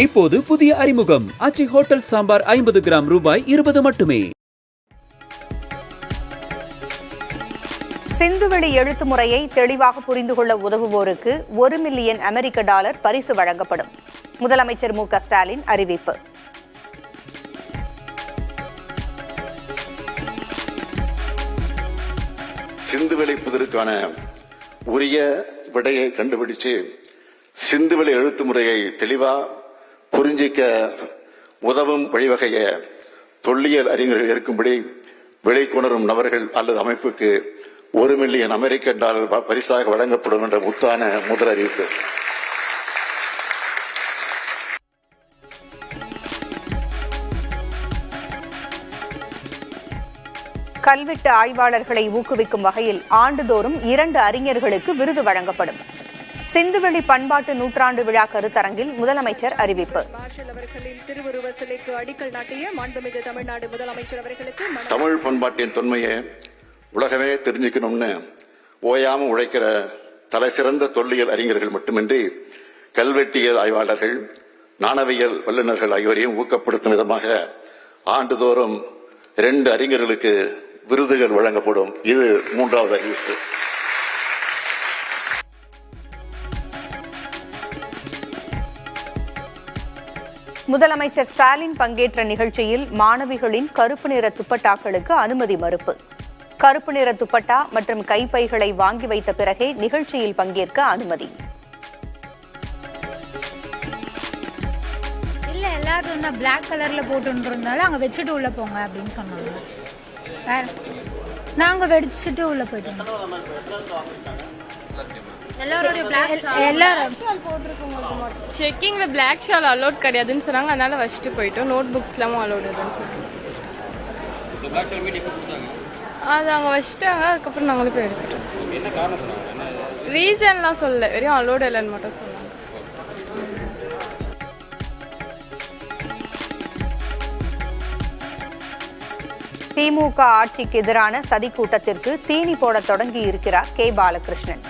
இப்போது புதிய அறிமுகம் ஆச்சி ஹோட்டல் சாம்பார் 50 கிராம் ரூபாய் 20 மட்டுமே. சிந்துவெளி எழுத்து முறையை தெளிவாக புரிந்து கொள்ள உதவுவோருக்கு $1 மில்லியன் அமெரிக்க பரிசு வழங்கப்படும். முதலமைச்சர் மு.க. ஸ்டாலின் அறிவிப்பு. சிந்துவெளி புதிருக்கான உரிய விடையை கண்டுபிடிச்சு சிந்துவெளி எழுத்து முறையை தெளிவா புரிஞ்சிக்க உதவும் வழிவகைய தொல்லியல் அறிஞர்கள் இருக்கும்படி விளைக்குணரும் நபர்கள் அல்லது அமைப்புக்கு $1 மில்லியன் அமெரிக்க பரிசாக வழங்கப்படும் என்ற முத்தான முதல் அறிவிப்பு. கல்வெட்டு ஆய்வாளர்களை ஊக்குவிக்கும் வகையில் ஆண்டுதோறும் 2 அறிஞர்களுக்கு விருது வழங்கப்படும். சிந்துவெளி பண்பாட்டு நூற்றாண்டு விழா கருத்தரங்கில் முதலமைச்சர் அறிவிப்பு. தமிழ் பண்பாட்டின் தொன்மையை உலகமே தெரிஞ்சுக்கணும்னு ஓயாம உழைக்கிற தலை சிறந்த தொல்லியல் அறிஞர்கள் மட்டுமின்றி கல்வெட்டியல் ஆய்வாளர்கள், நாணவியல் வல்லுநர்கள் ஆகியோரையும் ஊக்கப்படுத்தும் விதமாக ஆண்டுதோறும் 2 அறிஞர்களுக்கு விருதுகள் வழங்கப்படும். இது 3வது அறிவிப்பு. முதலமைச்சர் ஸ்டாலின் பங்கேற்ற நிகழ்ச்சியில் மாணவிகளின் கருப்பு நிற துப்பட்டாக்களுக்கு அனுமதி மறுப்பு. கருப்பு நிற துப்பட்டா மற்றும் கைப்பைகளை வாங்கி வைத்த பிறகே நிகழ்ச்சியில் பங்கேற்க அனுமதி. இல்ல எல்லாரும் வந்து பிளாக் கலர்ல போட்டுன்றதால அங்க வச்சுட்டு உள்ள போங்க அப்படின்னு சொன்னாங்க. நாங்க வெடிச்சிட்டு உள்ள போயிட்டோம். செக்கிங்ல பிளாக் ஷால் அலோட் கிடையாதுன்னு சொன்னாங்க, அதனால வச்சுட்டு போயிட்டோம். நோட் புக்ஸ் எல்லாமும் அலோட் இல்லைன்னு சொன்னாங்க. அது அங்க வச்சுட்டாங்க. அதுக்கப்புறம் நாங்களும் போய் எடுத்துட்டோம். ரீசன்லாம் சொல்லல, வெறும் அலோட் இல்லைன்னு மட்டும் சொன்னாங்க. திமுக ஆட்சிக்கு எதிரான சதி கூட்டத்திற்கு தீனி போட தொடங்கி இருக்கிறார் கே. பாலகிருஷ்ணன்.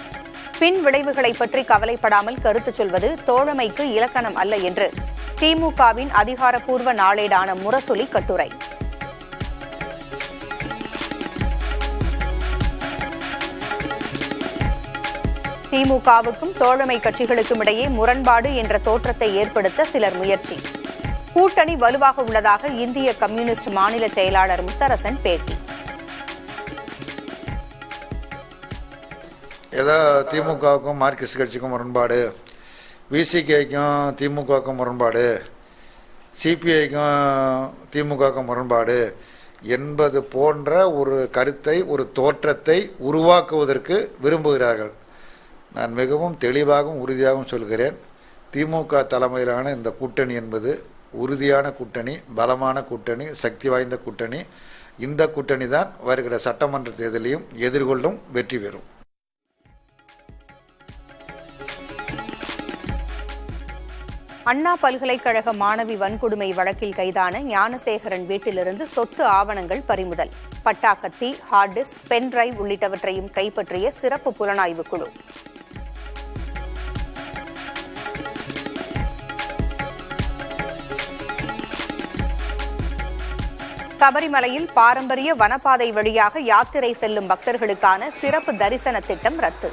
பின் விளைவுகளை பற்றி கவலைப்படாமல் கருத்து சொல்வது தோழமைக்கு இலக்கணம் அல்ல என்று திமுகவின் அதிகாரப்பூர்வ நாளேடான முரசொலி கட்டுரை. திமுகவுக்கும் தோழமை கட்சிகளுக்கும் இடையே முரண்பாடு என்ற தோற்றத்தை ஏற்படுத்த சிலர் முயற்சி. கூட்டணி வலுவாக உள்ளதாக இந்திய கம்யூனிஸ்ட் மாநில செயலாளர் முத்தரசன் பேட்டி. ஏதோ திமுகவுக்கும் மார்க்சிஸ்ட் கட்சிக்கும் முரண்பாடு, விசிகேக்கும் திமுகவுக்கும் முரண்பாடு, சிபிஐக்கும் திமுகவுக்கும் முரண்பாடு என்பது போன்ற ஒரு கருத்தை, ஒரு தோற்றத்தை உருவாக்குவதற்கு விரும்புகிறார்கள். நான் மிகவும் தெளிவாகவும் உறுதியாகவும் சொல்கிறேன், திமுக தலைமையிலான இந்த கூட்டணி என்பது உறுதியான கூட்டணி, பலமான கூட்டணி, சக்தி வாய்ந்த கூட்டணி. இந்த கூட்டணி தான் வருகிற சட்டமன்ற தேர்தலையும் எதிர்கொள்ளும், வெற்றி பெறும். அண்ணா பல்கலைக்கழக மாணவி வன்கொடுமை வழக்கில் கைதான ஞானசேகரன் வீட்டிலிருந்து சொத்து ஆவணங்கள் பறிமுதல். பட்டாக்கத்தி, ஹார்ட் டிஸ்க், பென் டிரைவ் உள்ளிட்டவற்றையும் கைப்பற்றிய சிறப்பு புலனாய்வு குழு. சபரிமலையில் பாரம்பரிய வனப்பாதை வழியாக யாத்திரை செல்லும் பக்தர்களுக்கான சிறப்பு தரிசன திட்டம் ரத்து.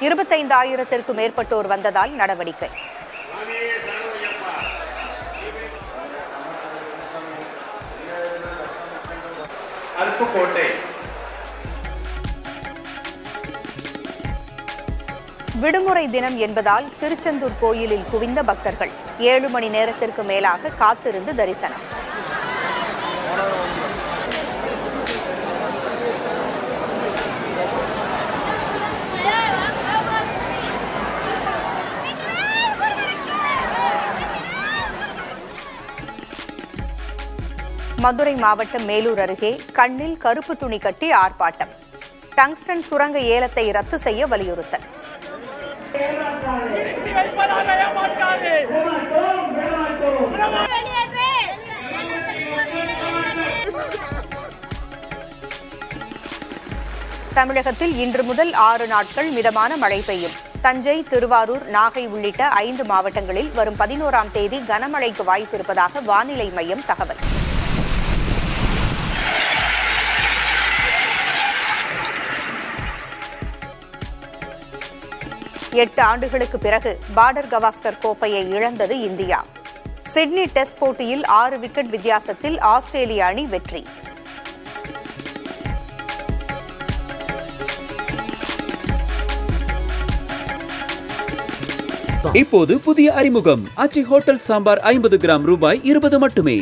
25,000த்திற்கும் மேற்பட்டோர் வந்ததால் நடவடிக்கை. விடுமுறை தினம் என்பதால் திருச்செந்தூர் கோயிலில் குவிந்த பக்தர்கள் 7 மணி நேரத்திற்கு மேலாக காத்திருந்து தரிசனம். மதுரை மாவட்டம் மேலூர் அருகே கண்ணில் கருப்பு துணி கட்டி ஆர்ப்பாட்டம். டங்ஸ்டன் சுரங்க ஏலத்தை ரத்து செய்ய வலியுறுத்தல். தமிழகத்தில் இன்று முதல் 6 நாட்கள் மிதமான மழை பெய்யும். தஞ்சை, திருவாரூர், நாகை உள்ளிட்ட 5 மாவட்டங்களில் வரும் 11ஆம் தேதி கனமழைக்கு வாய்ப்பிருப்பதாக வானிலை மையம் தகவல். எட்டு ஆண்டுகளுக்கு பிறகு பார்டர் கவாஸ்கர் கோப்பையை இழந்தது இந்தியா. சிட்னி டெஸ்ட் போட்டியில் 6 விக்கெட் வித்தியாசத்தில் ஆஸ்திரேலிய அணி வெற்றி. இப்போது புதிய அறிமுகம் ஆச்சி ஹோட்டல் சாம்பார் 50 கிராம் ரூபாய் 20 மட்டுமே.